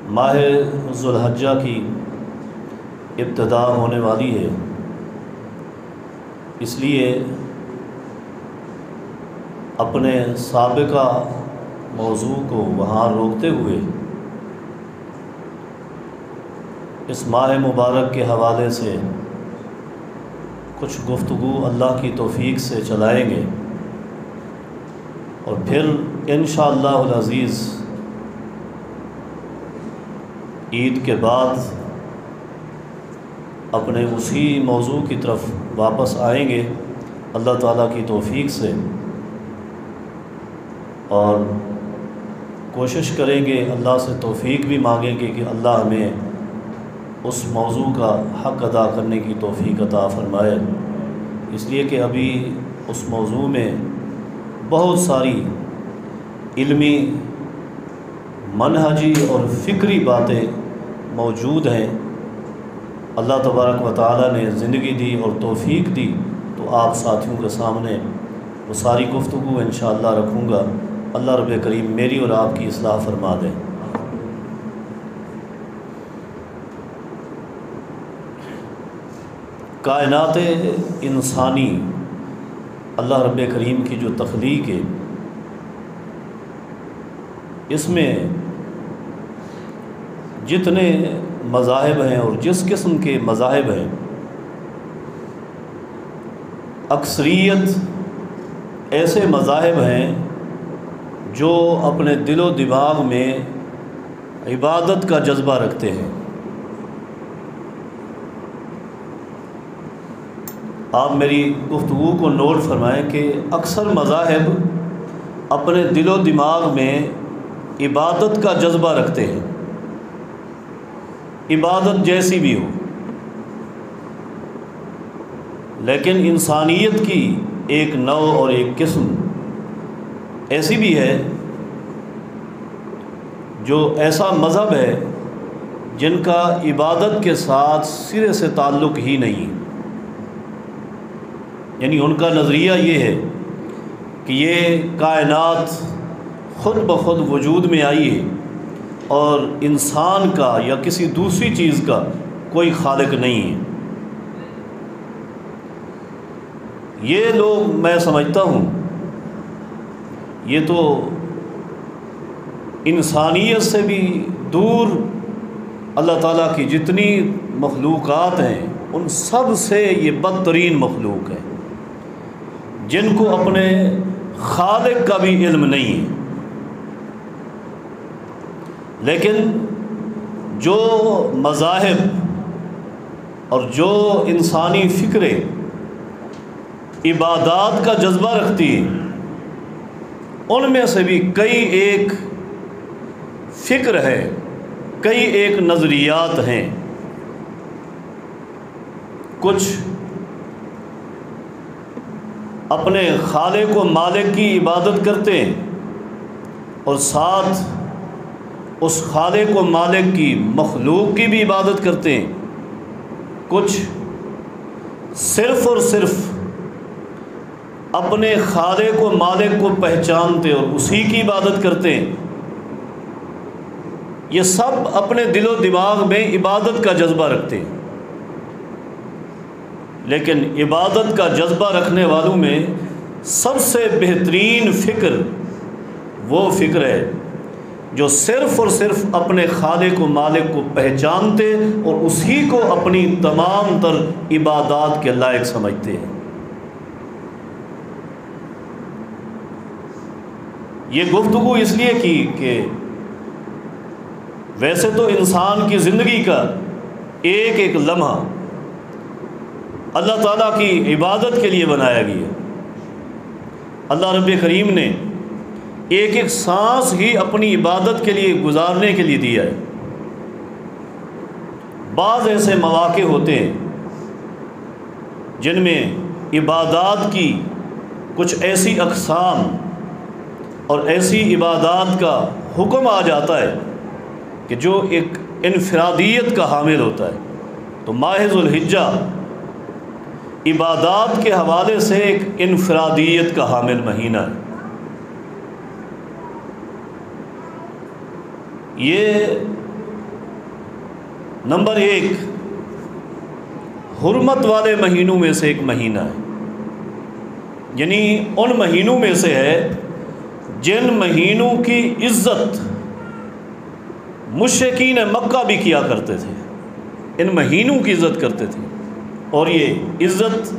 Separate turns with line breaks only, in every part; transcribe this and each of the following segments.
ماہ ذو الحجہ کی ابتدا ہونے والی ہے، اس لیے اپنے سابقہ موضوع کو وہاں روکتے ہوئے اس ماہ مبارک کے حوالے سے کچھ گفتگو اللہ کی توفیق سے چلائیں گے، اور پھر انشاءاللہ العزیز عید کے بعد اپنے اسی موضوع کی طرف واپس آئیں گے اللہ تعالیٰ کی توفیق سے، اور کوشش کریں گے، اللہ سے توفیق بھی مانگیں گے کہ اللہ ہمیں اس موضوع کا حق ادا کرنے کی توفیق عطا فرمائے، اس لیے کہ ابھی اس موضوع میں بہت ساری علمی، منہجی اور فکری باتیں موجود ہیں۔ اللہ تبارک و تعالیٰ نے زندگی دی اور توفیق دی تو آپ ساتھیوں کے سامنے وہ ساری گفتگو انشاءاللہ رکھوں گا۔ اللہ رب کریم میری اور آپ کی اصلاح فرما دیں۔ کائنات انسانی اللہ رب کریم کی جو تخلیق ہے، اس میں جتنے مذاہب ہیں اور جس قسم کے مذاہب ہیں، اکثریت ایسے مذاہب ہیں جو اپنے دل و دماغ میں عبادت کا جذبہ رکھتے ہیں۔ آپ میری گفتگو کو نوٹ فرمائیں کہ اکثر مذاہب اپنے دل و دماغ میں عبادت کا جذبہ رکھتے ہیں، عبادت جیسی بھی ہو، لیکن انسانیت کی ایک نوع اور ایک قسم ایسی بھی ہے جو ایسا مذہب ہے جن کا عبادت کے ساتھ سرے سے تعلق ہی نہیں، یعنی ان کا نظریہ یہ ہے کہ یہ کائنات خود بخود وجود میں آئی ہے اور انسان کا یا کسی دوسری چیز کا کوئی خالق نہیں ہے۔ یہ لوگ میں سمجھتا ہوں یہ تو انسانیت سے بھی دور اللہ تعالیٰ کی جتنی مخلوقات ہیں ان سب سے یہ بدترین مخلوق ہے، جن کو اپنے خالق کا بھی علم نہیں ہے۔ لیکن جو مذاہب اور جو انسانی فکریں عبادات کا جذبہ رکھتی ہیں، ان میں سے بھی کئی ایک فکر ہے، کئی ایک نظریات ہیں۔ کچھ اپنے خالق و مالک کی عبادت کرتے ہیں اور ساتھ اس خالق و مالک کی مخلوق کی بھی عبادت کرتے ہیں۔ کچھ صرف اور صرف اپنے خالق و مالک کو پہچانتے اور اسی کی عبادت کرتے ہیں۔ یہ سب اپنے دل و دماغ میں عبادت کا جذبہ رکھتے ہیں، لیکن عبادت کا جذبہ رکھنے والوں میں سب سے بہترین فکر وہ فکر ہے جو صرف اور صرف اپنے خالق و مالک کو پہچانتے اور اسی کو اپنی تمام تر عبادات کے لائق سمجھتے ہیں۔ یہ گفتگو اس لیے کی کہ ویسے تو انسان کی زندگی کا ایک ایک لمحہ اللہ تعالیٰ کی عبادت کے لیے بنایا گیا۔ اللہ رب کریم نے ایک ایک سانس ہی اپنی عبادت کے لیے گزارنے کے لیے دیا ہے۔ بعض ایسے مواقع ہوتے ہیں جن میں عبادات کی کچھ ایسی اقسام اور ایسی عبادات کا حکم آ جاتا ہے کہ جو ایک انفرادیت کا حامل ہوتا ہے۔ تو ماہ ذو الحجہ عبادات کے حوالے سے ایک انفرادیت کا حامل مہینہ ہے۔ یہ نمبر 1 حرمت والے مہینوں میں سے ایک مہینہ ہے، یعنی ان مہینوں میں سے ہے جن مہینوں کی عزت مشرکین مکہ بھی کیا کرتے تھے، ان مہینوں کی عزت کرتے تھے۔ اور یہ عزت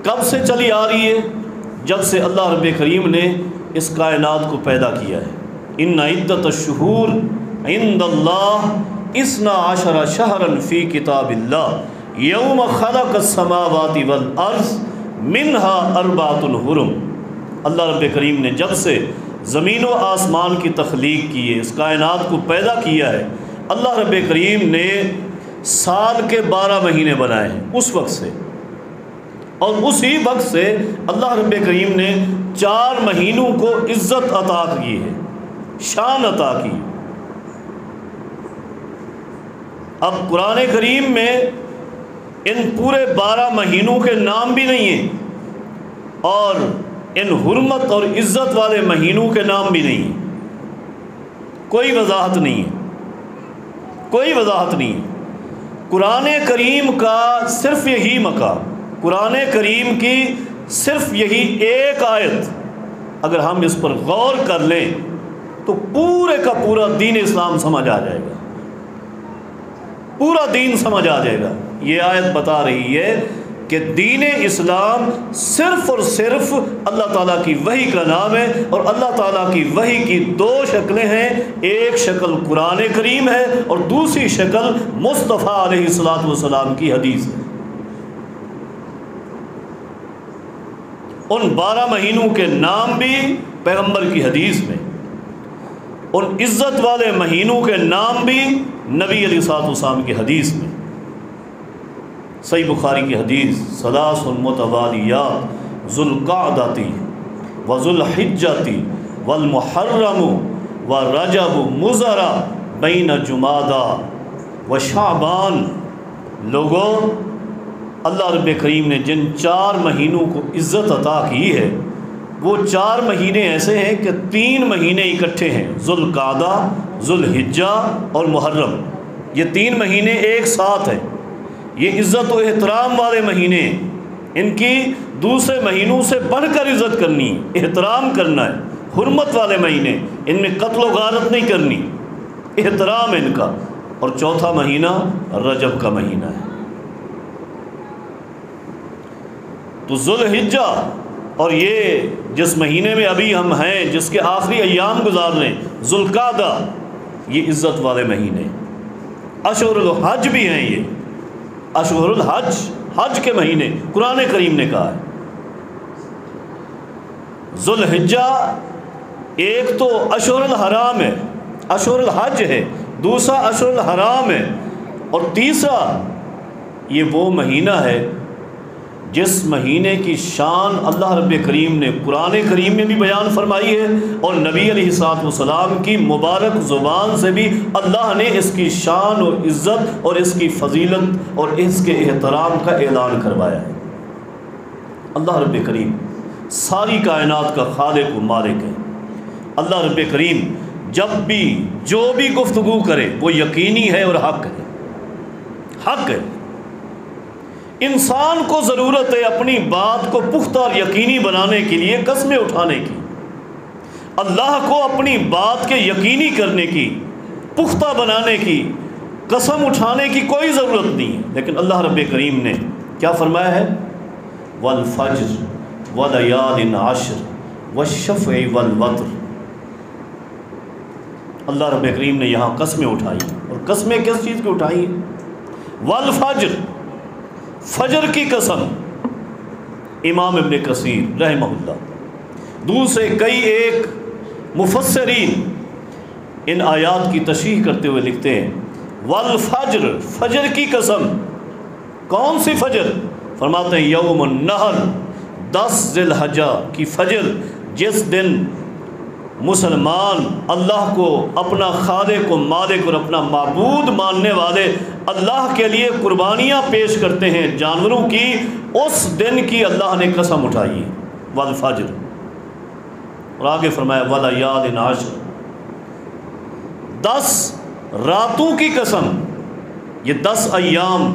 کب سے چلی آ رہی ہے؟ جب سے اللہ رب کریم نے اس کائنات کو پیدا کیا ہے۔ ان عدت الشہور عند اللہ 12 شہرا فی کتاب اللہ یوم خلق السماوات والارض منها 4 حرم۔ اللہ رب کریم نے جب سے زمین و آسمان کی تخلیق کی ہے، اس کائنات کو پیدا کیا ہے، اللہ رب کریم نے سال کے 12 مہینے بنائے ہیں اس وقت سے، اور اسی وقت سے اللہ رب کریم نے 4 مہینوں کو عزت عطا کی ہے، شان عطا کی۔ اب قرآن کریم میں ان پورے 12 مہینوں کے نام بھی نہیں ہیں، اور ان حرمت اور عزت والے مہینوں کے نام بھی نہیں ہیں، کوئی وضاحت نہیں ہے، کوئی وضاحت نہیں ہے۔ قرآن کریم کا صرف یہی مقام، قرآن کریم کی صرف یہی ایک آیت اگر ہم اس پر غور کر لیں تو پورے کا پورا دین اسلام سمجھ آ جائے گا، پورا دین سمجھ آ جائے گا۔ یہ آیت بتا رہی ہے کہ دین اسلام صرف اور صرف اللہ تعالیٰ کی وحی کا نام ہے، اور اللہ تعالیٰ کی وحی کی 2 شکلیں ہیں، ایک شکل قرآن کریم ہے اور دوسری شکل مصطفیٰ علیہ السلام کی حدیث ہے۔ ان 12 مہینوں کے نام بھی پیغمبر کی حدیث میں، ان عزت والے مہینوں کے نام بھی نبی علیہ السلام کی حدیث میں۔ صحیح بخاری کی حدیث 3 متوالیات ذو القعدۃ و ذو الحجۃ والمحرم و رجب مضر بین جمادی و شعبان۔ لوگوں، اللہ رب کریم نے جن 4 مہینوں کو عزت عطا کی ہے، وہ 4 مہینے ایسے ہیں کہ 3 مہینے اکٹھے ہیں، ذو القعدہ، ذو الحجہ اور محرم۔ یہ 3 مہینے ایک ساتھ ہیں، یہ عزت و احترام والے مہینے، ان کی دوسرے مہینوں سے بڑھ کر عزت کرنی، احترام کرنا ہے۔ حرمت والے مہینے، ان میں قتل و غارت نہیں کرنی، احترام ان کا۔ اور چوتھا مہینہ رجب کا مہینہ ہے۔ تو ذو الحجہ، اور یہ جس مہینے میں ابھی ہم ہیں، جس کے آخری ایام گزار رہے ہیں، ذو القعدہ، یہ عزت والے مہینے۔ اشہر الحج بھی ہیں، یہ اشہر الحج، حج کے مہینے قرآن کریم نے کہا ہے۔ ذو الحجہ ایک تو اشہر الحرام ہے، اشہر الحج ہے، دوسرا اشہر الحرام ہے، اور تیسرا یہ وہ مہینہ ہے جس مہینے کی شان اللہ رب کریم نے قرآن کریم میں بھی بیان فرمائی ہے، اور نبی علیہ السلام کی مبارک زبان سے بھی اللہ نے اس کی شان اور عزت اور اس کی فضیلت اور اس کے احترام کا اعلان کروایا ہے۔ اللہ رب کریم ساری کائنات کا خالق و مالک ہے۔ اللہ رب کریم جب بھی جو بھی گفتگو کرے وہ یقینی ہے اور حق ہے، حق ہے۔ انسان کو ضرورت ہے اپنی بات کو پختہ اور یقینی بنانے کے لیے قسمیں اٹھانے کی، اللہ کو اپنی بات کے یقینی کرنے کی، پختہ بنانے کی، قسم اٹھانے کی کوئی ضرورت نہیں ہے۔ لیکن اللہ رب کریم نے کیا فرمایا ہے؟ والفجر ولیال عشر والشفع والوتر۔ اللہ رب کریم نے یہاں قسمیں اٹھائی، اور قسمیں کس چیز کی اٹھائی؟ والفجر، فجر کی قسم۔ امام ابن کثیر رحمہ اللہ، دوسرے کئی ایک مفسرین ان آیات کی تشریح کرتے ہوئے لکھتے ہیں والفجر، فجر کی قسم۔ کون سی فجر؟ فرماتے ہیں یوم النحر، 10 ذی الحجہ کی فجر، جس دن مسلمان اللہ کو اپنا خالق و مالک اور اپنا معبود ماننے والے اللہ کے لیے قربانیاں پیش کرتے ہیں جانوروں کی، اس دن کی اللہ نے قسم اٹھائی ہے، والفجر۔ اور آگے فرمایا ولیال عشر، 10 راتوں کی قسم، یہ 10 ایام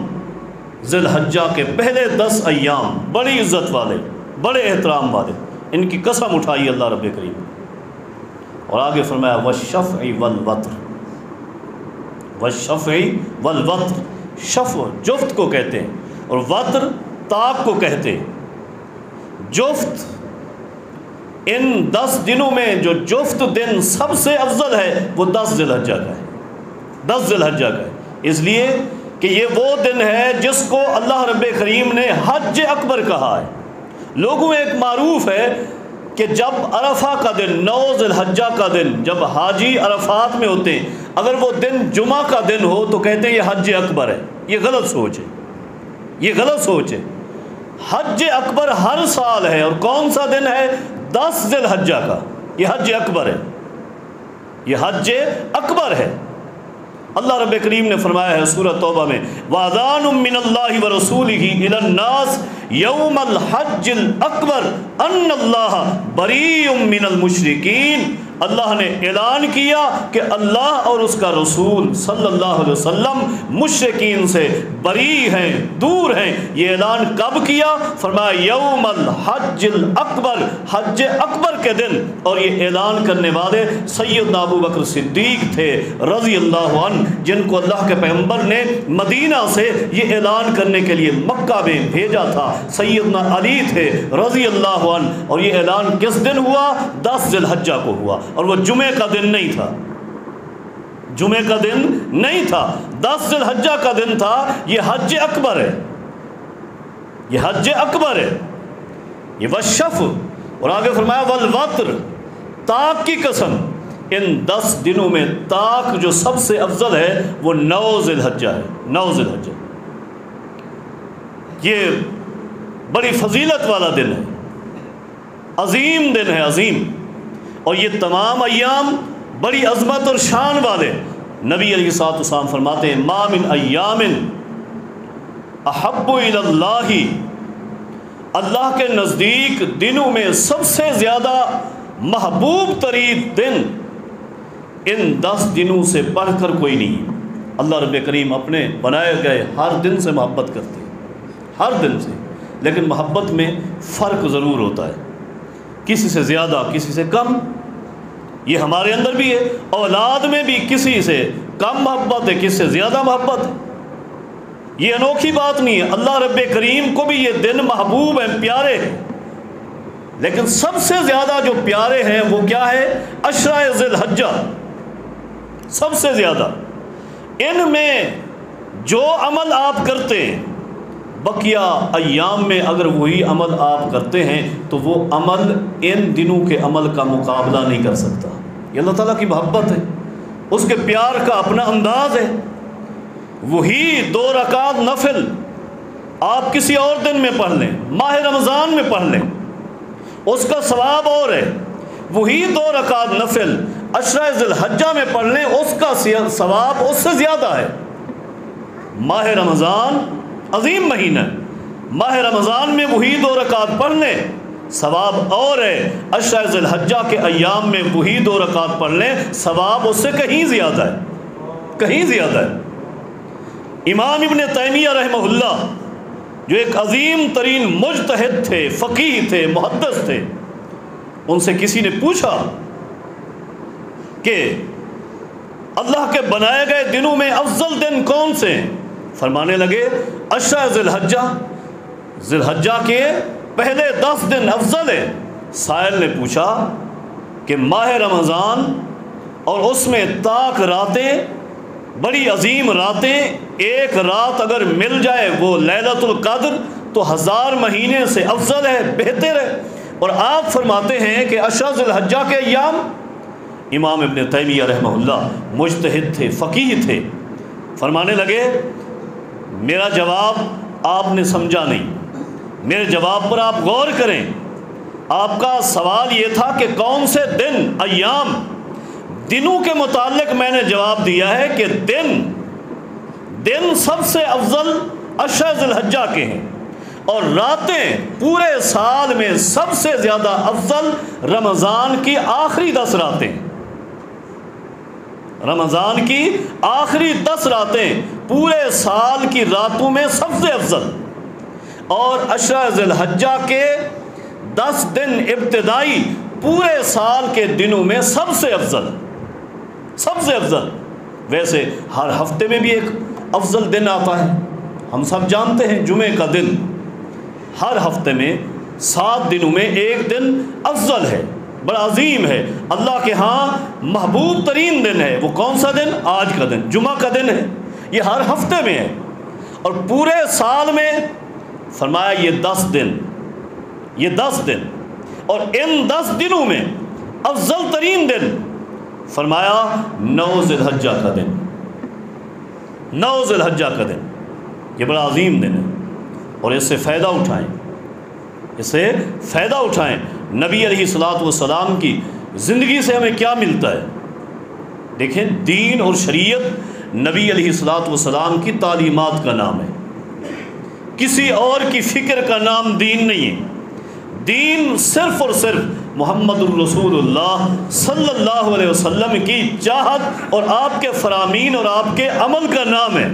ذی الحجہ کے پہلے 10 ایام بڑی عزت والے، بڑے احترام والے، ان کی قسم اٹھائی اللہ رب کریم، اور آگے فرمایا والشفع والوتر، والشفع والوتر، شفع جفت کو کہتے ہیں اور وتر طاق کو کہتے ہیں۔ جفت ان 10 دنوں میں جو جفت دن سب سے افضل ہے وہ 10 ذی الحجہ کا ہے، 10 ذی الحجہ کا ہے، اس لیے کہ یہ وہ دن ہے جس کو اللہ رب کریم نے حج اکبر کہا ہے۔ لوگوں میں ایک معروف ہے کہ جب عرفہ کا دن، 9 ذی الحجہ کا دن، جب حاجی عرفات میں ہوتے ہیں، اگر وہ دن جمعہ کا دن ہو تو کہتے ہیں یہ حج اکبر ہے۔ یہ غلط سوچ ہے، یہ غلط سوچ ہے۔ حج اکبر ہر سال ہے، اور کون سا دن ہے؟ 10 ذی الحجہ کا، یہ حج اکبر ہے، یہ حج اکبر ہے۔ اللہ رب کریم نے فرمایا ہے سورہ توبہ میں وَأَذَانٌ مِّنَ اللَّهِ وَرَسُولِهِ إِلَى النَّاسِ يَوْمَ الْحَجِّ الْأَكْبَرِ أَنَّ اللَّهَ بَرِيءٌ مِّنَ الْمُشْرِكِينَ، اللہ نے اعلان کیا کہ اللہ اور اس کا رسول صلی اللہ علیہ وسلم مشرکین سے بری ہیں، دور ہیں۔ یہ اعلان کب کیا؟ فرمایا یوم الحج الاکبر، حج اکبر کے دن، اور یہ اعلان کرنے والے سیدنا ابو بکر صدیق تھے رضی اللہ عنہ، جن کو اللہ کے پیغمبر نے مدینہ سے یہ اعلان کرنے کے لیے مکہ میں بھیجا تھا۔ سیدنا علی تھے رضی اللہ عنہ، اور یہ اعلان کس دن ہوا؟ 10 ذی الحجہ کو ہوا، اور وہ جمعے کا دن نہیں تھا، جمعے کا دن نہیں تھا، 10 ذی الحجہ کا دن تھا۔ یہ حج اکبر ہے، یہ حج اکبر ہے، یہ والشفع، اور آگے فرمایا والوتر، طاق کی قسم، ان 10 دنوں میں طاق جو سب سے افضل ہے وہ 9 ذی الحجہ ہے، 9 ذی الحجہ، یہ بڑی فضیلت والا دن ہے، عظیم دن ہے، عظیم، اور یہ تمام ایام بڑی عظمت اور شان والے۔ نبی علیہ الصلوۃ والسلام فرماتے ہیں ما من ایام احب الی اللہ، اللہ کے نزدیک دنوں میں سب سے زیادہ محبوب ترین دن ان 10 دنوں سے بڑھ کر کوئی نہیں۔ اللہ رب کریم اپنے بنائے گئے ہر دن سے محبت کرتے ہیں، ہر دن سے، لیکن محبت میں فرق ضرور ہوتا ہے، کسی سے زیادہ کسی سے کم، یہ ہمارے اندر بھی ہے، اولاد میں بھی کسی سے کم محبت ہے، کسی سے زیادہ محبت ہے، یہ انوکھی بات نہیں ہے۔ اللہ رب کریم کو بھی یہ دن محبوب ہیں، پیارے ہیں، لیکن سب سے زیادہ جو پیارے ہیں وہ کیا ہے؟ عشرہ ذی الحجہ، سب سے زیادہ۔ ان میں جو عمل آپ کرتے ہیں بقیہ ایام میں اگر وہی عمل آپ کرتے ہیں تو وہ عمل ان دنوں کے عمل کا مقابلہ نہیں کر سکتا۔ یہ اللہ تعالیٰ کی محبت ہے، اس کے پیار کا اپنا انداز ہے۔ وہی 2 رکعت نفل آپ کسی اور دن میں پڑھ لیں، ماہ رمضان میں پڑھ لیں، اس کا ثواب اور ہے۔ وہی 2 رکعت نفل عشرہ ذی الحجہ میں پڑھ لیں، اس کا ثواب اس سے زیادہ ہے۔ ماہ رمضان عظیم مہینہ، ماہ رمضان میں وہی 2 رکعت پڑھ لیں، ثواب اور ہے۔ عشرہ ذی الحجہ کے ایام میں وہی 2 رکعت پڑھ لیں، ثواب اس سے کہیں زیادہ ہے، کہیں زیادہ ہے۔ امام ابن تیمیہ رحمہ اللہ جو ایک عظیم ترین مجتہد تھے، فقیہ تھے، محدث تھے، ان سے کسی نے پوچھا کہ اللہ کے بنائے گئے دنوں میں افضل دن کون سے ہیں؟ فرمانے لگے عشرہ ذی الحجہ، ذی الحجہ کے پہلے 10 دن افضل ہیں۔ سائل نے پوچھا کہ ماہ رمضان اور اس میں طاق راتیں، بڑی عظیم راتیں، ایک رات اگر مل جائے وہ لیلۃ القدر تو 1000 مہینے سے افضل ہے، بہتر ہے، اور آپ فرماتے ہیں کہ عشرہ ذی الحجہ کے ایام۔ امام ابن تیمیہ رحمہ اللہ مجتہد تھے، فقیہ تھے، فرمانے لگے میرا جواب آپ نے سمجھا نہیں، میرے جواب پر آپ غور کریں۔ آپ کا سوال یہ تھا کہ کون سے دن، ایام، دنوں کے متعلق میں نے جواب دیا ہے کہ دن سب سے افضل عشرہ ذی الحجہ کے ہیں، اور راتیں پورے سال میں سب سے زیادہ افضل رمضان کی آخری 10 راتیں، رمضان کی آخری 10 راتیں پورے سال کی راتوں میں سب سے افضل، اور عشرہ ذی الحجہ کے 10 دن ابتدائی پورے سال کے دنوں میں سب سے افضل، سب سے افضل۔ ویسے ہر ہفتے میں بھی ایک افضل دن آتا ہے، ہم سب جانتے ہیں جمعے کا دن ہر ہفتے میں 7 دنوں میں ایک دن افضل ہے، بڑا عظیم ہے، اللہ کے ہاں محبوب ترین دن ہے۔ وہ کون سا دن؟ آج کا دن، جمعہ کا دن ہے، یہ ہر ہفتے میں ہے۔ اور پورے سال میں فرمایا یہ 10 دن، یہ 10 دن، اور ان 10 دنوں میں افضل ترین دن فرمایا 9 ذی الحجہ کا دن، 9 ذی الحجہ کا دن، یہ بڑا عظیم دن ہے، اور اس سے فائدہ اٹھائیں، اس سے فائدہ اٹھائیں۔ نبی علیہ الصلوۃ والسلام کی زندگی سے ہمیں کیا ملتا ہے؟ دیکھیں، دین اور شریعت نبی علیہ الصلوۃ والسلام کی تعلیمات کا نام ہے، کسی اور کی فکر کا نام دین نہیں ہے۔ دین صرف اور صرف محمد الرسول اللہ صلی اللہ علیہ وسلم کی چاہت اور آپ کے فرامین اور آپ کے عمل کا نام ہے۔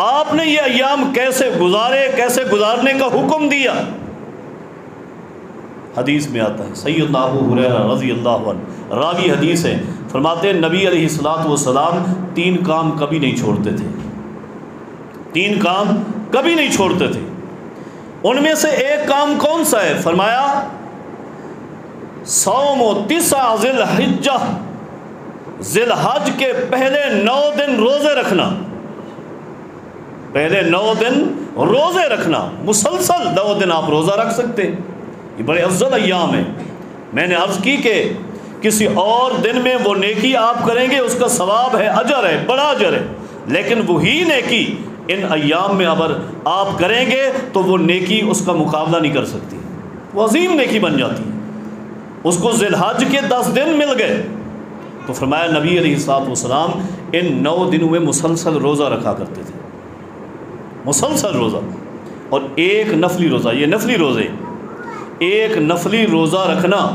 آپ نے یہ ایام کیسے گزارے، کیسے گزارنے کا حکم دیا، حدیث میں آتا ہے۔ سیدنا ابو ہریرہ رضی اللہ عنہ راوی حدیث ہے، فرماتے ہیں نبی علیہ الصلوۃ والسلام 3 کام کبھی نہیں چھوڑتے تھے، 3 کام کبھی نہیں چھوڑتے تھے۔ ان میں سے ایک کام کون سا ہے؟ فرمایا صوم 9 ذی الحجہ، ذی الحج کے پہلے 9 دن روزے رکھنا، پہلے 9 دن روزے رکھنا، مسلسل 9 دن آپ روزہ رکھ سکتے ہیں، یہ بڑے افضل ایام ہیں۔ میں نے عرض کی کہ کسی اور دن میں وہ نیکی آپ کریں گے اس کا ثواب ہے، اجر ہے، بڑا اجر ہے، لیکن وہی نیکی ان ایام میں اگر آپ کریں گے تو وہ نیکی اس کا مقابلہ نہیں کر سکتی، وہ عظیم نیکی بن جاتی ہے۔ اس کو ذی الحج کے 10 دن مل گئے، تو فرمایا نبی علیہ الصلوۃ والسلام ان 9 دنوں میں مسلسل روزہ رکھا کرتے تھے، مسلسل روزہ، اور ایک نفلی روزہ، یہ نفلی روزے، ایک نفلی روزہ رکھنا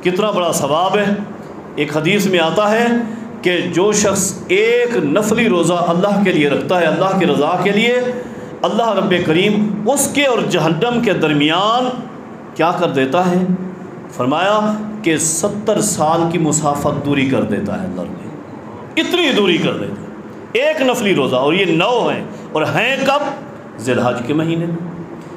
کتنا بڑا ثواب ہے۔ ایک حدیث میں آتا ہے کہ جو شخص ایک نفلی روزہ اللہ کے لیے رکھتا ہے، اللہ کی رضا کے لیے، اللہ رب کریم اس کے اور جہنم کے درمیان کیا کر دیتا ہے؟ فرمایا کہ 70 سال کی مسافت دوری کر دیتا ہے، اللہ رب اتنی دوری کر دیتا ہے ایک نفلی روزہ، اور یہ 9 ہیں، اور ہیں کب؟ ذی الحج کے مہینے میں،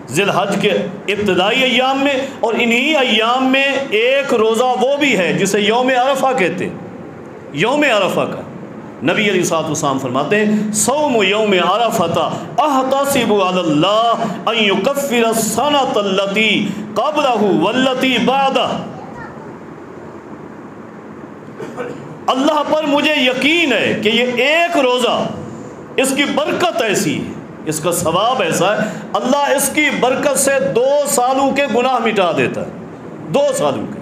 ذی الحج کے ابتدائی ایام میں، اور انہی ایام میں ایک روزہ وہ بھی ہے جسے یوم عرفہ کہتے ہیں، یوم عرفہ کا نبی علیہ الصلوۃ والسلام فرماتے ہیں صوم یوم عرفہ احتسب علی اللہ ان یکفر السنۃ التی قبلہ والتی بعدہ، اللہ پر مجھے یقین ہے کہ یہ ایک روزہ، اس کی برکت ایسی ہے، اس کا ثواب ایسا ہے، اللہ اس کی برکت سے 2 سالوں کے گناہ مٹا دیتا ہے، 2 سالوں کے۔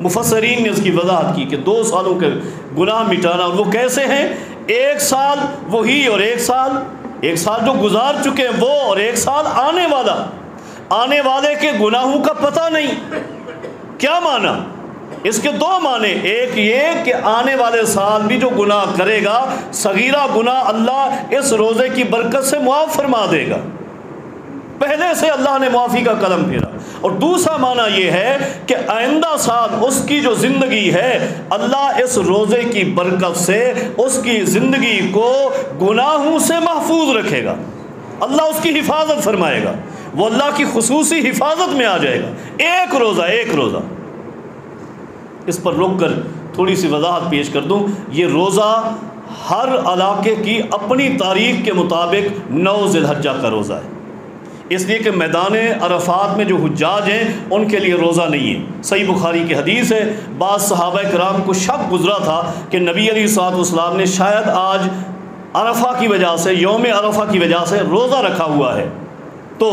مفسرین نے اس کی وضاحت کی کہ 2 سالوں کے گناہ مٹانا، اور وہ کیسے ہیں؟ 1 سال وہی، اور 1 سال جو گزار چکے ہیں وہ، اور 1 سال آنے والا، آنے والے کے گناہوں کا پتہ نہیں۔ کیا معنی؟ اس کے 2 معنی، ایک یہ کہ آنے والے سال بھی جو گناہ کرے گا، صغیرہ گناہ اللہ اس روزے کی برکت سے معاف فرما دے گا، پہلے سے اللہ نے معافی کا قلم پھیرا۔ اور دوسرا معنی یہ ہے کہ آئندہ سال اس کی جو زندگی ہے، اللہ اس روزے کی برکت سے اس کی زندگی کو گناہوں سے محفوظ رکھے گا، اللہ اس کی حفاظت فرمائے گا، وہ اللہ کی خصوصی حفاظت میں آ جائے گا۔ ایک روزہ، اس پر رک کر تھوڑی سی وضاحت پیش کر دوں۔ یہ روزہ ہر علاقے کی اپنی تاریخ کے مطابق 9 ذی الحجہ کا روزہ ہے، اس لیے کہ میدان عرفات میں جو حجاج ہیں ان کے لیے روزہ نہیں ہے۔ صحیح بخاری کی حدیث ہے، بعض صحابہ کرام کو شک گزرا تھا کہ نبی علیہ الصلوۃ والسلام نے شاید آج عرفہ کی وجہ سے، یوم عرفہ کی وجہ سے روزہ رکھا ہوا ہے، تو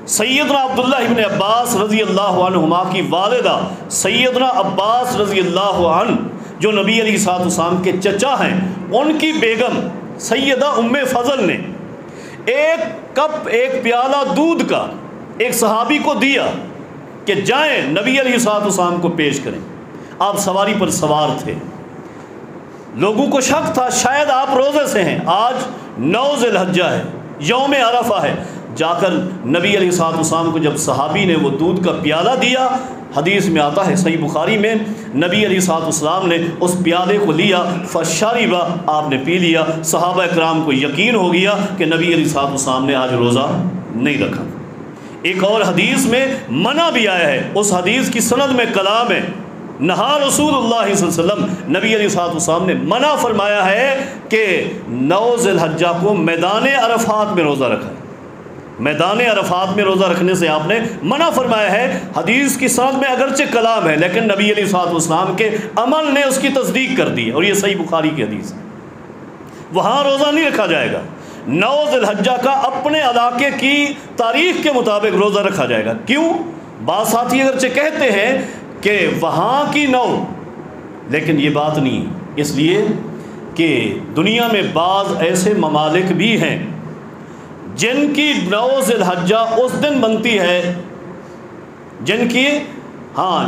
سیدنا عبداللہ ابن عباس رضی اللہ عنہما کی والدہ سیدنا عباس رضی اللہ عنہ جو نبی علیہ الصلوۃ والسلام کے چچا ہیں، ان کی بیگم سیدہ ام فضل نے ایک کپ، ایک پیالہ دودھ کا ایک صحابی کو دیا کہ جائیں نبی علیہ الصلوۃ والسلام کو پیش کریں۔ آپ سواری پر سوار تھے، لوگوں کو شک تھا شاید آپ روزے سے ہیں، آج 9 ذی الحجہ ہے، یوم عرفہ ہے۔ جا کر نبی علیہ الصلوۃ والسلام کو جب صحابی نے وہ دودھ کا پیالہ دیا، حدیث میں آتا ہے صحیح بخاری میں، نبی علیہ الصلوۃ والسلام نے اس پیالے کو لیا، فشرب، آپ نے پی لیا۔ صحابہ کرام کو یقین ہو گیا کہ نبی علیہ الصلوۃ والسلام نے آج روزہ نہیں رکھا۔ ایک اور حدیث میں منع بھی آیا ہے، اس حدیث کی سند میں کلام ہے، نہا رسول اللہ صلی اللہ علیہ وسلم، نبی علیہ الصلوۃ والسلام نے منع فرمایا ہے کہ 9 ذی الحجہ کو میدان عرفات میں روزہ رکھا ہے۔ میدان عرفات میں روزہ رکھنے سے آپ نے منع فرمایا ہے۔ حدیث کی سند میں اگرچہ کلام ہے، لیکن نبی علیہ الصلوۃ والسلام کے عمل نے اس کی تصدیق کر دی، اور یہ صحیح بخاری کی حدیث ہے۔ وہاں روزہ نہیں رکھا جائے گا، 9 ذی الحجہ کا اپنے علاقے کی تاریخ کے مطابق روزہ رکھا جائے گا۔ کیوں؟ بعض ساتھی اگرچہ کہتے ہیں کہ وہاں کی 9، لیکن یہ بات نہیں، اس لیے کہ دنیا میں بعض ایسے ممالک بھی ہیں جن کی 9 ذی الحجہ اس دن بنتی ہے، جن کے ہاں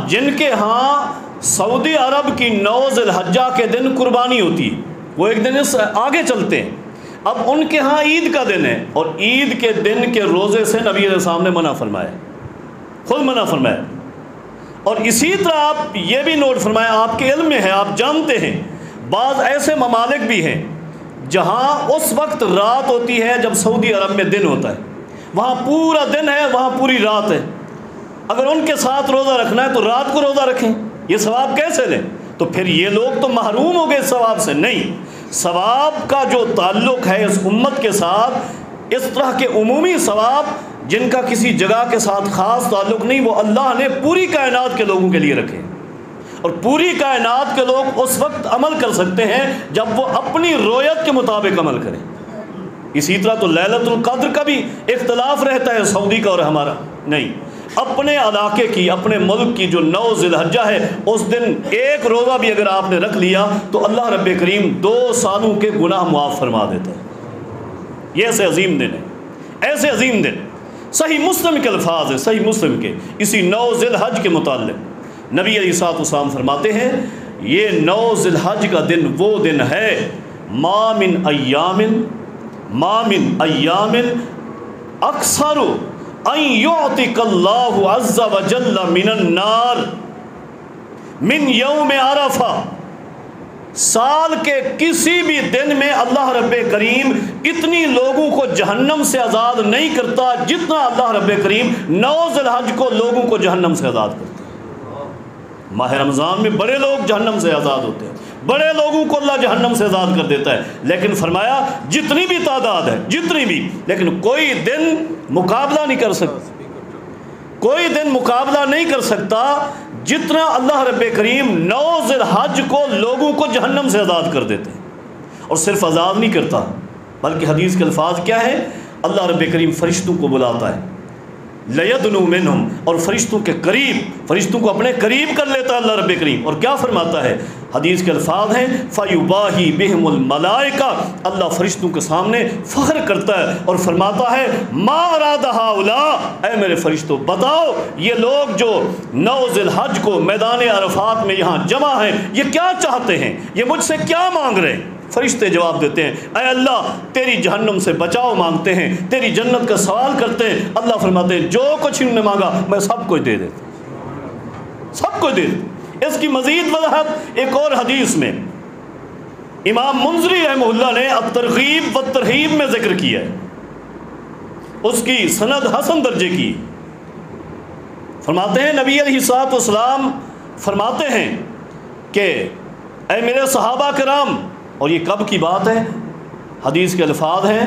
سعودی عرب کی 9 ذی الحجہ کے دن قربانی ہوتی ہے، وہ ایک دن اس آگے چلتے ہیں۔ اب ان کے ہاں عید کا دن ہے، اور عید کے دن کے روزے سے نبی علیہ السلام نے منع فرمایا، خود منع فرمایا۔ اور اسی طرح آپ یہ بھی نوٹ فرمایا، آپ کے علم میں ہے، آپ جانتے ہیں بعض ایسے ممالک بھی ہیں جہاں اس وقت رات ہوتی ہے جب سعودی عرب میں دن ہوتا ہے، وہاں پورا دن ہے، وہاں پوری رات ہے۔ اگر ان کے ساتھ روزہ رکھنا ہے تو رات کو روزہ رکھیں، یہ ثواب کیسے لیں؟ تو پھر یہ لوگ تو محروم ہو گئے ثواب سے۔ نہیں، ثواب کا جو تعلق ہے اس امت کے ساتھ، اس طرح کے عمومی ثواب جن کا کسی جگہ کے ساتھ خاص تعلق نہیں، وہ اللہ نے پوری کائنات کے لوگوں کے لیے رکھے، اور پوری کائنات کے لوگ اس وقت عمل کر سکتے ہیں جب وہ اپنی رویت کے مطابق عمل کریں۔ اسی طرح تو لیلۃ القدر کا بھی اختلاف رہتا ہے سعودی کا اور ہمارا، نہیں، اپنے علاقے کی، اپنے ملک کی جو 9 ذی الحجہ ہے، اس دن ایک روزہ بھی اگر آپ نے رکھ لیا تو اللہ رب کریم 2 سالوں کے گناہ معاف فرما دیتا ہے۔ یہ ایسے عظیم دن ہے، ایسے عظیم دن۔ صحیح مسلم کے الفاظ ہیں، صحیح مسلم کے، اسی 9 ذی الحج کے متعلق نبی علیہ الصلوۃ والسلام فرماتے ہیں، یہ 9 ذی الحج کا دن وہ دن ہے، ما من ایام اکثر ان یعتق اللہ عز وجل من النار من یوم عرفہ، سال کے کسی بھی دن میں اللہ رب کریم اتنی لوگوں کو جہنم سے آزاد نہیں کرتا جتنا اللہ رب کریم 9 ذی الحج کو لوگوں کو جہنم سے آزاد کرتا ہے۔ ماہ رمضان میں بڑے لوگ جہنم سے آزاد ہوتے ہیں، بڑے لوگوں کو اللہ جہنم سے آزاد کر دیتا ہے، لیکن فرمایا جتنی بھی تعداد ہے، جتنی بھی، لیکن کوئی دن مقابلہ نہیں کر سکتا، کوئی دن مقابلہ نہیں کر سکتا جتنا اللہ رب کریم 9 ذی الحج کو لوگوں کو جہنم سے آزاد کر دیتے ہیں۔ اور صرف آزاد نہیں کرتا، بلکہ حدیث کے الفاظ کیا ہے، اللہ رب کریم فرشتوں کو بلاتا ہے، لَيَدْنُو مِنْهُمْ، اور فرشتوں کے قریب، فرشتوں کو اپنے قریب کر لیتا ہے اللہ رب کریم، اور کیا فرماتا ہے، حدیث کے الفاظ ہیں فَيُبَاهِي بِهِمُ الْمَلَائِكَةُ، اللہ فرشتوں کے سامنے فخر کرتا ہے اور فرماتا ہے مَا أَرَادَ هَؤُلَاءِ، اے میرے فرشتوں بتاؤ یہ لوگ جو 9 ذی الحج کو میدان عرفات میں یہاں جمع ہیں یہ کیا چاہتے ہیں، یہ مجھ سے کیا مانگ رہے ہیں؟ فرشتے جواب دیتے ہیں اے اللہ تیری جہنم سے بچاؤ مانگتے ہیں، تیری جنت کا سوال کرتے ہیں۔ اللہ فرماتے ہیں جو کچھ انہوں نے مانگا میں سب کچھ دے دیتا ہوں، سب کچھ دے دیتا۔ اس کی مزید وضاحت ایک اور حدیث میں امام منذری رحمہ اللہ نے الترغیب والترہیب میں ذکر کیا ہے، اس کی سند حسن درجے کی۔ فرماتے ہیں نبی علیہ الصلوۃ والسلام فرماتے ہیں کہ اے میرے صحابہ کرام، اور یہ کب کی بات ہے، حدیث کے الفاظ ہیں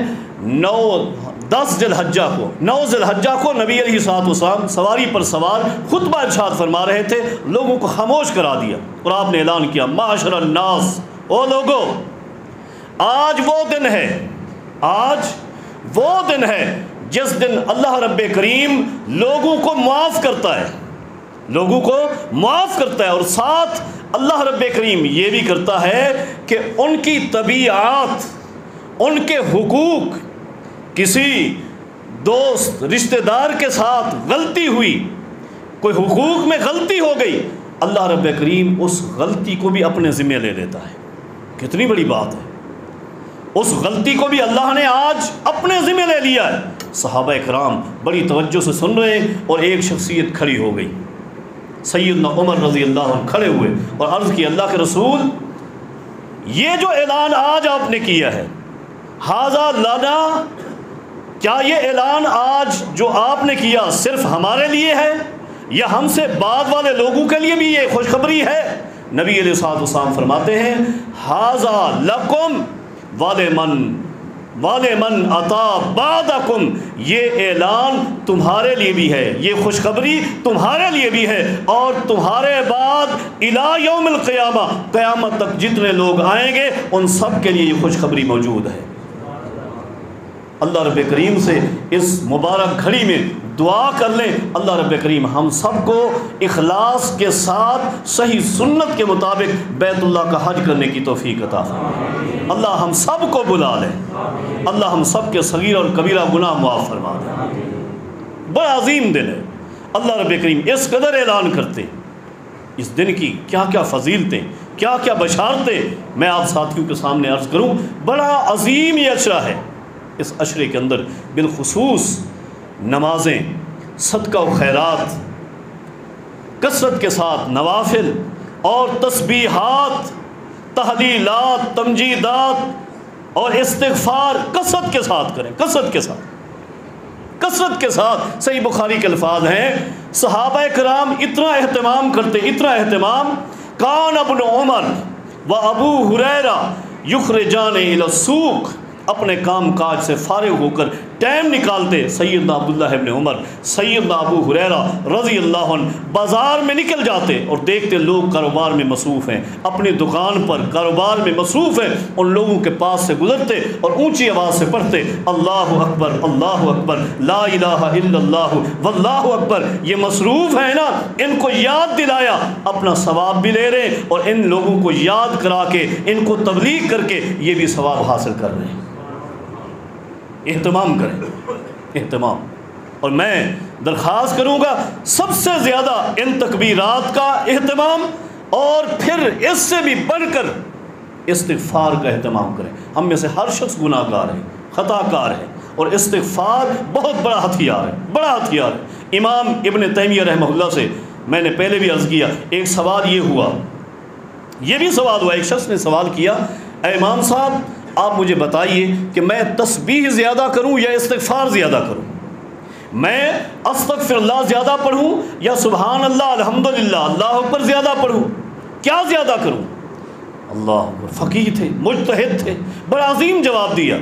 10 ذی الحجہ کو، 9 ذی الحجہ کو نبی علیہ الصلوۃ والسلام سواری پر سوار خطبہ ارشاد فرما رہے تھے، لوگوں کو خاموش کرا دیا اور آپ نے اعلان کیا معاشر الناس، او لوگو آج وہ دن ہے، آج وہ دن ہے جس دن اللہ رب کریم لوگوں کو معاف کرتا ہے، لوگوں کو معاف کرتا ہے، اور ساتھ اللہ رب کریم یہ بھی کرتا ہے کہ ان کی طبیعات، ان کے حقوق، کسی دوست رشتہ دار کے ساتھ غلطی ہوئی، کوئی حقوق میں غلطی ہو گئی، اللہ رب کریم اس غلطی کو بھی اپنے ذمہ لے لیتا ہے کتنی بڑی بات ہے. اس غلطی کو بھی اللہ نے آج اپنے ذمہ لے لیا ہے. صحابہ کرام بڑی توجہ سے سن رہے ہیں اور ایک شخصیت کھڑی ہو گئی. سیدنا عمر رضی اللہ عنہ کھڑے ہوئے اور عرض کی اللہ کے رسول یہ جو اعلان آج آپ نے کیا ہے ھذا لنا، کیا یہ اعلان آج جو آپ نے کیا صرف ہمارے لیے ہے یا ہم سے بعد والے لوگوں کے لیے بھی یہ خوشخبری ہے؟ نبی علیہ الصلوۃ والسلام فرماتے ہیں ھذا لکم ولمن اتی بعدکم، یہ اعلان تمہارے لیے بھی ہے، یہ خوشخبری تمہارے لیے بھی ہے، اور تمہارے بعد الی یوم القیامہ، قیامت تک جتنے لوگ آئیں گے ان سب کے لیے یہ خوشخبری موجود ہے. اللہ رب کریم سے اس مبارک گھڑی میں دعا کر لیں اللہ رب کریم ہم سب کو اخلاص کے ساتھ صحیح سنت کے مطابق بیت اللہ کا حج کرنے کی توفیق عطا فرمائے. اللہ ہم سب کو بلا لے، اللہ ہم سب کے صغیر اور کبیرہ گناہ معاف فرما دے. بڑا عظیم دن ہے. اللہ رب کریم اس قدر اعلان کرتے اس دن کی کیا کیا فضیلتیں، کیا کیا بشارتیں میں آپ ساتھیوں کے سامنے عرض کروں. بڑا عظیم یہ عشرہ ہے. اس عشرے کے اندر بالخصوص نمازیں، صدقہ و خیرات، کثرت کے ساتھ نوافل اور تسبیحات، تحلیلات، تمجیدات اور استغفار کثرت کے ساتھ کریں. کثرت کے ساتھ صحیح بخاری کے الفاظ ہیں صحابہ کرام اتنا اہتمام کرتے، اتنا اہتمام، کان ابن عمر و ابو ہریرہ یخرجان الی السوق، اپنے کام کاج سے فارغ ہو کر ٹائم نکالتے سیدنا عبداللہ ابن عمر، سیدنا ابو ہریرہ رضی اللہ عنہ بازار میں نکل جاتے اور دیکھتے لوگ کاروبار میں مصروف ہیں، اپنی دکان پر کاروبار میں مصروف ہیں. ان لوگوں کے پاس سے گزرتے اور اونچی آواز سے پڑھتے اللہ اکبر لا الہ الا اللہ واللہ اکبر. یہ مصروف ہیں نا، ان کو یاد دلایا، اپنا ثواب بھی لے رہے اور ان لوگوں کو یاد کرا کے ان کو تبلیغ کر کے یہ بھی ثواب حاصل کر رہے ہیں. اہتمام کریں، اہتمام. اور میں درخواست کروں گا سب سے زیادہ ان تکبیرات کا اہتمام اور پھر اس سے بھی بڑھ کر استغفار کا اہتمام کریں. ہم میں سے ہر شخص گناہ گار ہے، خطا کار ہے، اور استغفار بہت بڑا ہتھیار ہے، بڑا ہتھیار ہے. امام ابن تیمیہ رحمہ اللہ سے میں نے پہلے بھی عرض کیا، ایک سوال یہ ہوا، یہ بھی سوال ہوا، ایک شخص نے سوال کیا اے امام صاحب آپ مجھے بتائیے کہ میں تسبیح زیادہ کروں یا استغفار زیادہ کروں، میں استغفر اللہ زیادہ پڑھوں یا سبحان اللہ الحمدللہ اللہ اکبر زیادہ پڑھوں، کیا زیادہ کروں؟ اللہ اکبر. فقیہ تھے، مجتہد تھے، بڑا عظیم جواب دیا.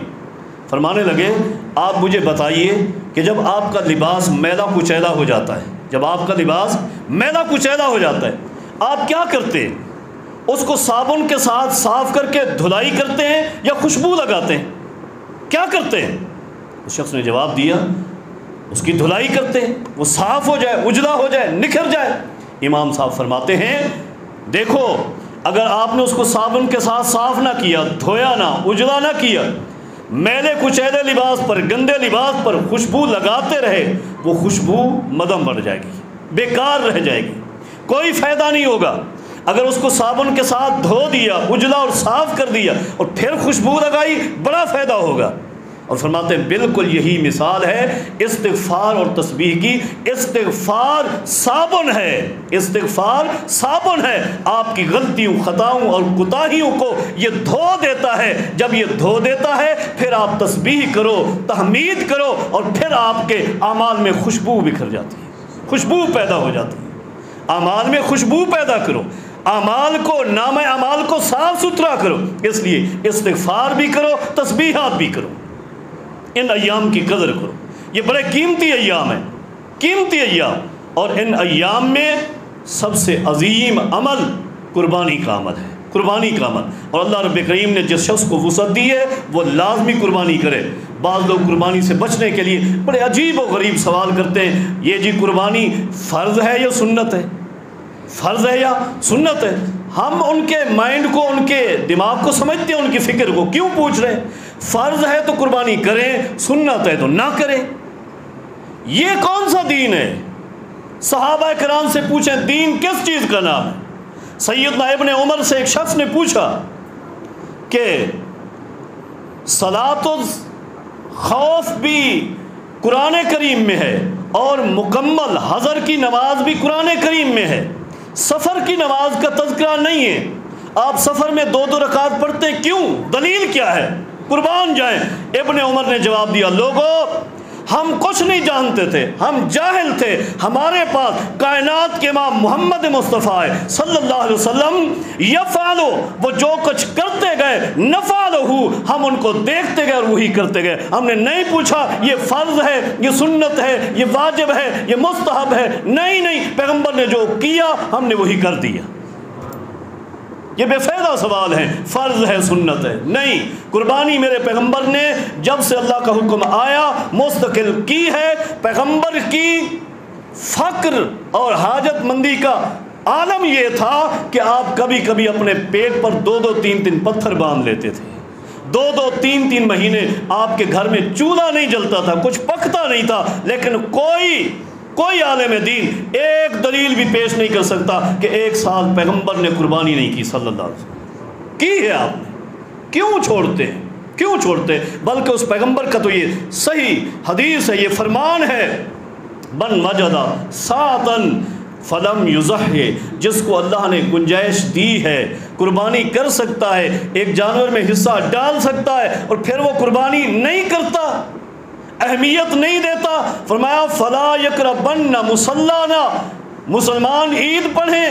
فرمانے لگے آپ مجھے بتائیے کہ جب آپ کا لباس میلا کچیلا ہو جاتا ہے، جب آپ کا لباس میلا کچیلا ہو جاتا ہے آپ کیا کرتے ہیں؟ اس کو صابن کے ساتھ صاف کر کے دھلائی کرتے ہیں یا خوشبو لگاتے ہیں؟ کیا کرتے ہیں؟ اس شخص نے جواب دیا اس کی دھلائی کرتے ہیں، وہ صاف ہو جائے، اجلا ہو جائے، نکھر جائے. امام صاحب فرماتے ہیں دیکھو اگر آپ نے اس کو صابن کے ساتھ صاف نہ کیا، دھویا نہ، اجلا نہ کیا، میلے کچیلے لباس پر، گندے لباس پر خوشبو لگاتے رہے، وہ خوشبو مدھم بڑھ جائے گی، بیکار رہ جائے گی، کوئی فائدہ نہیں ہوگا. اگر اس کو صابن کے ساتھ دھو دیا، اجلا اور صاف کر دیا اور پھر خوشبو لگائی، بڑا فائدہ ہوگا. اور فرماتے ہیں بالکل یہی مثال ہے استغفار اور تسبیح کی. استغفار صابن ہے، استغفار صابن ہے، آپ کی غلطیوں، خطاؤں اور کوتاہیوں کو یہ دھو دیتا ہے. جب یہ دھو دیتا ہے پھر آپ تسبیح کرو، تحمید کرو اور پھر آپ کے اعمال میں خوشبو بکھر جاتی ہے، خوشبو پیدا ہو جاتی ہے. اعمال میں خوشبو پیدا کرو، اعمال کو، نام اعمال کو صاف ستھرا کرو. اس لیے استغفار بھی کرو، تسبیحات بھی کرو، ان ایام کی قدر کرو. یہ بڑے قیمتی ایام ہیں، قیمتی ایام. اور ان ایام میں سب سے عظیم عمل قربانی کا عمل ہے، قربانی کا عمل. اور اللہ رب کریم نے جس شخص کو وسعت دی ہے وہ لازمی قربانی کرے. بعض لوگ قربانی سے بچنے کے لیے بڑے عجیب و غریب سوال کرتے ہیں، یہ جی قربانی فرض ہے یا سنت ہے، فرض ہے یا سنت ہے. ہم ان کے مائنڈ کو، ان کے دماغ کو سمجھتے ہیں، ان کی فکر کو کیوں پوچھ رہے ہیں؟ فرض ہے تو قربانی کریں، سنت ہے تو نہ کریں. یہ کون سا دین ہے؟ صحابہ کرام سے پوچھیں دین کس چیز کا نام ہے؟ سیدنا ابن عمر سے ایک شخص نے پوچھا کہ صلاۃ الخوف بھی قرآن کریم میں ہے اور مکمل حضر کی نماز بھی قرآن کریم میں ہے. سفر کی نماز کا تذکرہ نہیں ہے. آپ سفر میں 2 رکعت پڑھتے ہیں، کیوں؟ دلیل کیا ہے؟ قربان جائیں. ابن عمر نے جواب دیا، لوگوں ہم کچھ نہیں جانتے تھے، ہم جاہل تھے، ہمارے پاس کائنات کے امام محمد مصطفیٰ صلی اللہ علیہ وسلم یفعلو، وہ جو کچھ کرتے گئے، نفعلہ، ہم ان کو دیکھتے گئے اور وہی کرتے گئے. ہم نے نہیں پوچھا یہ فرض ہے، یہ سنت ہے، یہ واجب ہے، یہ مستحب ہے. نہیں، پیغمبر نے جو کیا ہم نے وہی کر دیا. یہ بے فائدہ سوال ہے، فرض ہے، سنت ہے. نہیں، قربانی میرے پیغمبر نے جب سے اللہ کا حکم آیا مستقل کی ہے. پیغمبر کی فقر اور حاجت مندی کا عالم یہ تھا کہ آپ کبھی کبھی اپنے پیٹ پر 2 3 پتھر باندھ لیتے تھے. 2 3 مہینے آپ کے گھر میں چولہا نہیں جلتا تھا، کچھ پکتا نہیں تھا، لیکن کوئی عالم دین ایک دلیل بھی پیش نہیں کر سکتا کہ 1 سال پیغمبر نے قربانی نہیں کی صلی اللہ علیہ وسلم. کی ہے آپ نے، کیوں چھوڑتے ہیں؟ بلکہ اس پیغمبر کا تو یہ صحیح حدیث ہے، یہ فرمان ہے، من وجدہ ساعتاً فلم یضحی، جس کو اللہ نے گنجائش دی ہے قربانی کر سکتا ہے، ایک جانور میں حصہ ڈال سکتا ہے اور پھر وہ قربانی نہیں کرتا، اہمیت نہیں دیتا، فرمایا فلا یقربن مصلانا، مسلمان عید پڑھیں،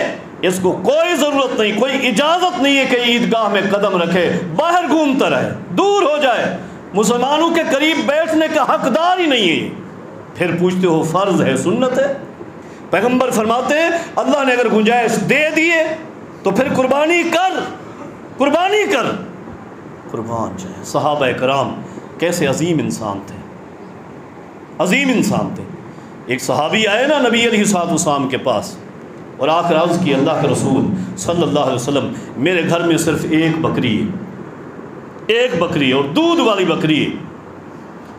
اس کو کوئی ضرورت نہیں، کوئی اجازت نہیں ہے کہ عیدگاہ میں قدم رکھے، باہر گھومتا رہے، دور ہو جائے، مسلمانوں کے قریب بیٹھنے کا حقدار ہی نہیں ہے. پھر پوچھتے ہو فرض ہے، سنت ہے؟ پیغمبر فرماتے ہیں اللہ نے اگر گنجائش دے دیے تو پھر قربانی کر. قربان جائے. صحابہ کرام کیسے عظیم انسان تھے. ایک صحابی آئے نا نبی علیہ السلام کے پاس اور آ کر عرض کی، اللہ کے رسول صلی اللہ علیہ وسلم میرے گھر میں صرف ایک بکری ہے اور دودھ والی بکری ہے،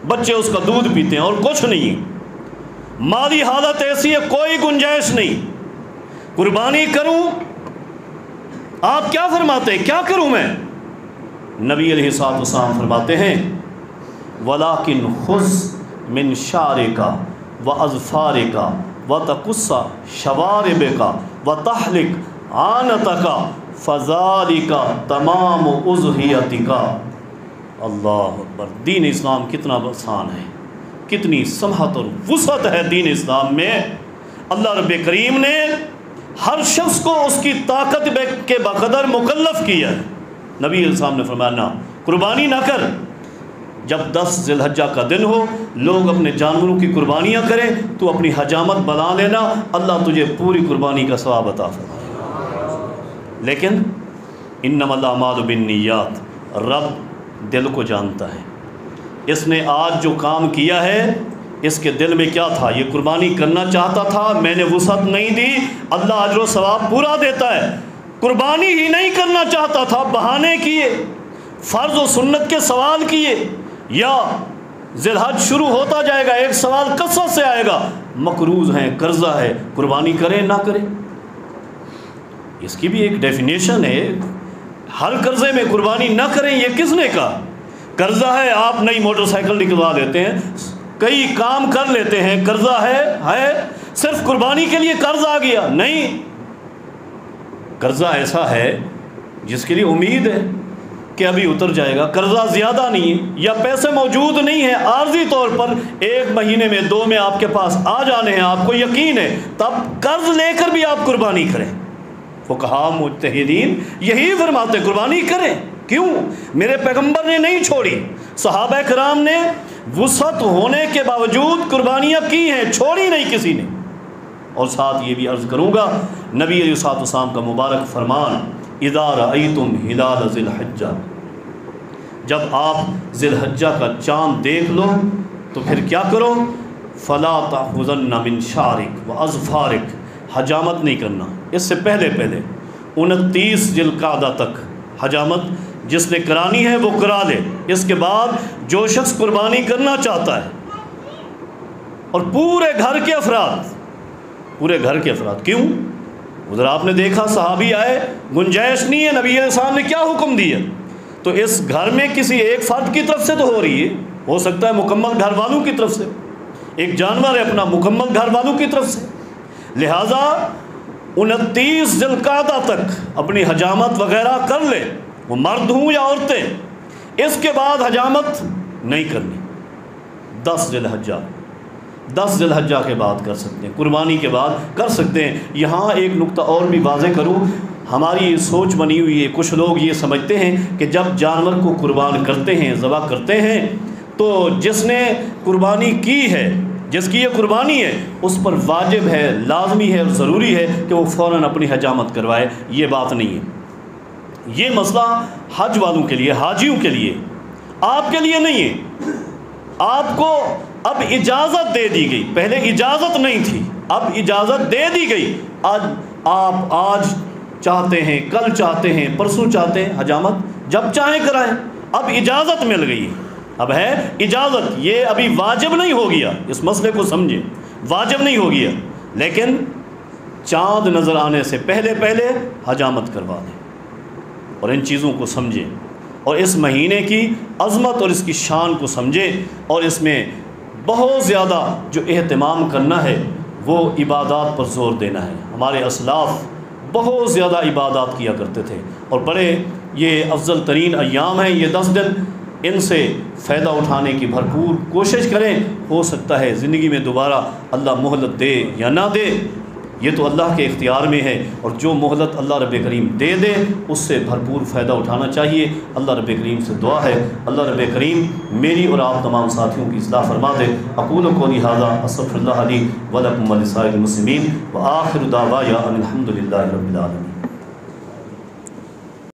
بچے اس کا دودھ پیتے ہیں اور کچھ نہیں، مالی حالت ایسی ہے کوئی گنجائش نہیں، قربانی کروں؟ آپ کیا فرماتے ہیں، کیا کروں میں؟ نبی علیہ السلام فرماتے ہیں وَلَٰكِنْ خُذْ مِنْ شَعْرِكَ وَأَظْفَارِكَ وَتَقُصَّ شَوَارِبِكَ وَتَحْلِقْ عَانَتَكَ فَذَلِكَ تَمَامُ أُضْحِيَتِكَ. اللہ اکبر. دین اسلام کتنا آسان ہے، کتنی سمحت اور وسعت ہے دین اسلام میں. اللہ رب کریم نے ہر شخص کو اس کی طاقت کے بقدر مکلف کیا ہے. نبی علیہ السلام نے فرمایا نہ، قربانی نہ کر. جب 10 ذی الحجہ کا دن ہو، لوگ اپنے جانوروں کی قربانیاں کریں، تو اپنی حجامت بنا لینا، اللہ تجھے پوری قربانی کا ثواب عطا فرمائے. لیکن انما الاعمال بالنیات، رب دل کو جانتا ہے. اس نے آج جو کام کیا ہے اس کے دل میں کیا تھا؟ یہ قربانی کرنا چاہتا تھا، میں نے وسعت نہیں دی، اللہ اجر و ثواب پورا دیتا ہے. قربانی ہی نہیں کرنا چاہتا تھا، بہانے کیے، فرض و سنت کے سوال کیے، یا ذی الحج شروع ہوتا جائے گا ایک سوال کثرت سے آئے گا، مقروض ہیں، قرضہ ہے، قربانی کریں نہ کریں. اس کی بھی ایک ڈیفینیشن ہے. ہر قرضے میں قربانی نہ کریں یہ کس نے کہا؟ قرضہ ہے، آپ نئی موٹر سائیکل نکلوا لیتے ہیں، کئی کام کر لیتے ہیں، قرضہ ہے صرف قربانی کے لیے قرض آ گیا؟ نہیں، قرضہ ایسا ہے جس کے لیے امید ہے کہ ابھی اتر جائے گا، قرضہ زیادہ نہیں ہے یا پیسے موجود نہیں ہیں، عارضی طور پر 1 مہینے میں 2 میں آپ کے پاس آ جانے ہیں، آپ کو یقین ہے، تب قرض لے کر بھی آپ قربانی کریں. فقہاء مجتہدین یہی فرماتے قربانی کریں. کیوں؟ میرے پیغمبر نے نہیں چھوڑی، صحابہ کرام نے وسعت ہونے کے باوجود قربانیاں کی ہیں، چھوڑی نہیں کسی نے. اور ساتھ یہ بھی عرض کروں گا، نبی علیہ السلام کا مبارک فرمان اذا رأیتم ہلال ذی الحجہ، جب آپ ذی الحجہ کا چاند دیکھ لو تو پھر کیا کرو؟ فلا تأخذن من شعرک واظفارک، حجامت نہیں کرنا. اس سے پہلے 29 ذی القعدہ تک حجامت جس نے کرانی ہے وہ کرا لے. اس کے بعد جو شخص قربانی کرنا چاہتا ہے، اور پورے گھر کے افراد کیوں؟ ادھر آپ نے دیکھا صحابی آئے، گنجائش نہیں ہے، نبی علیہ السلام نے کیا حکم دیا؟ تو اس گھر میں کسی ایک فرد کی طرف سے تو ہو رہی ہے، ہو سکتا ہے مکمل گھر والوں کی طرف سے، ایک جانور ہے اپنا مکمل گھر والوں کی طرف سے، لہٰذا 29 ذی القعدہ تک اپنی حجامت وغیرہ کر لے، وہ مرد ہوں یا عورتیں، اس کے بعد حجامت نہیں کرنی۔ 10 ذی الحجہ کے بعد کر سکتے ہیں، قربانی کے بعد کر سکتے ہیں۔ یہاں ایک نقطہ اور بھی واضح کروں، ہماری یہ سوچ بنی ہوئی ہے، کچھ لوگ یہ سمجھتے ہیں کہ جب جانور کو قربان کرتے ہیں، ذبح کرتے ہیں، تو جس نے قربانی کی ہے، جس کی یہ قربانی ہے، اس پر واجب ہے، لازمی ہے اور ضروری ہے کہ وہ فوراً اپنی حجامت کروائے۔ یہ بات نہیں ہے، یہ مسئلہ حج والوں کے لیے، حاجیوں کے لیے، آپ کے لیے نہیں ہے۔ آپ کو اب اجازت دے دی گئی، پہلے اجازت نہیں تھی، اب اجازت دے دی گئی۔ آپ آج چاہتے ہیں، کل چاہتے ہیں، پرسوں چاہتے ہیں، حجامت جب چاہیں کرائیں، اب اجازت مل گئی، اب ہے اجازت۔ یہ ابھی واجب نہیں ہو گیا، اس مسئلے کو سمجھیں، واجب نہیں ہو گیا، لیکن چاند نظر آنے سے پہلے حجامت کروا دیں اور ان چیزوں کو سمجھیں، اور اس مہینے کی عظمت اور اس کی شان کو سمجھیں، اور اس میں بہت زیادہ جو اہتمام کرنا ہے وہ عبادات پر زور دینا ہے۔ ہمارے اسلاف بہت زیادہ عبادات کیا کرتے تھے، اور بڑے یہ افضل ترین ایام ہیں یہ 10 دن، ان سے فائدہ اٹھانے کی بھرپور کوشش کریں۔ ہو سکتا ہے زندگی میں دوبارہ اللہ مہلت دے یا نہ دے، یہ تو اللہ کے اختیار میں ہے، اور جو مہلت اللہ رب کریم دے دے اس سے بھرپور فائدہ اٹھانا چاہیے۔ اللہ رب کریم سے دعا ہے اللہ رب کریم میری اور آپ تمام ساتھیوں کی اصلاح فرما دے۔ اقول قولی ھذا استغفر اللہ لی ولکم ولسائر المسلمین وآخر دعوایا ان الحمد للہ رب العالمین۔